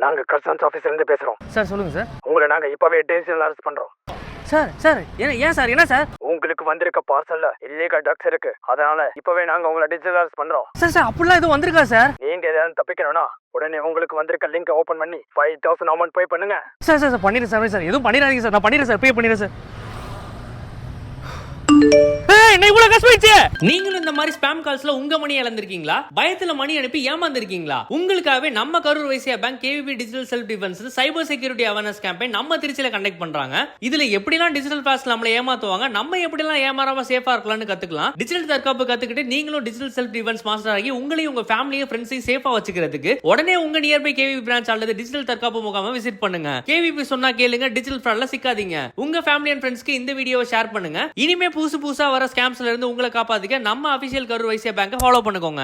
நாங்க கஸ்டம்ஸ் ஆபீஸ்ல இருந்து பேசுறோம். சார் சொல்லுங்கள் சார். உங்களை நாங்க இப்பவே டிஜிட்டல் அரெஸ்ட் பண்றோம். சார் ஏன் சார் என்ன சார்? உங்களுக்கு வந்திருக்க பார்சல்ல இல்லீகல் ட்ரக்ஸ் இருக்கு. அதனால இப்பவே நாங்க உங்களை டிஜிட்டல் அரெஸ்ட் பண்றோம். சார் அப்படிலாம் எதுவும் வந்திருக்கா சார்? நீங்க ஏதாவது தப்பிக்கணும்னா உடனே உங்களுக்கு வந்திருக்க லிங்க் ஓபன் பண்ணி 5000 அமௌண்ட் பே பண்ணுங்க. சார் பண்ணிடுறேன் சார் எதுவும் பண்ணிடாதீங்க சார். நான் பண்ணிடுறேன் சார், பே பண்ணிடுறேன் சார். நீங்களும் இந்த மாதிரி ஸ்பாம் கால்ஸ்ல உங்க மணி இழந்திருக்கீங்களா? பயத்துல மணி அனுப்பி ஏமாந்துருக்கீங்களா? உங்களுக்காகவே நம்ம Karur Vysya bank KVB digital self defence cyber security awareness campaign நம்ம திருச்சியில கண்டக்ட் பண்றாங்க. இதுல எப்படிலாம் டிஜிட்டல் பாஸ் நம்மள ஏமாத்துவாங்க, நம்ம எப்படிலாம் ஏமாறாம சேஃபா இருக்கலாம்னு கத்துக்கலாம். டிஜிட்டல் தற்காப்பு கத்துக்கிட்டு நீங்களும் டிஜிட்டல் செல்ஃப் டிஃபென்ஸ் மாஸ்டர் ஆகி உங்களையும் உங்க ஃபேமிலியும் ஃப்ரெண்ட்ஸையும் சேஃபா வச்சுக்கிறதுக்கு உடனே உங்க நியர்பை கேவிபி பிரான்ச் அல்லது டிஜிட்டல் தற்காப்பு முகாமை விசிட் பண்ணுங்க. கேவிபி சொன்னா கேளுங்க, டிஜிட்டல் ஃப்ராட்ல சிக்காதீங்க. உங்க ஃபேமிலி அண்ட் ஃப்ரெண்ட்ஸ்க்கு இந்த வீடியோவை ஷேர் பண்ணுங்க. இனிமே புதுசா வர ஸ்கேம்ஸ்ல இருந்து உங்களை காப்பாத்திக்க நம்ம அபிஷியல் கரூர் வைசியா பேங்கை ஃபாலோ பண்ணுங்க.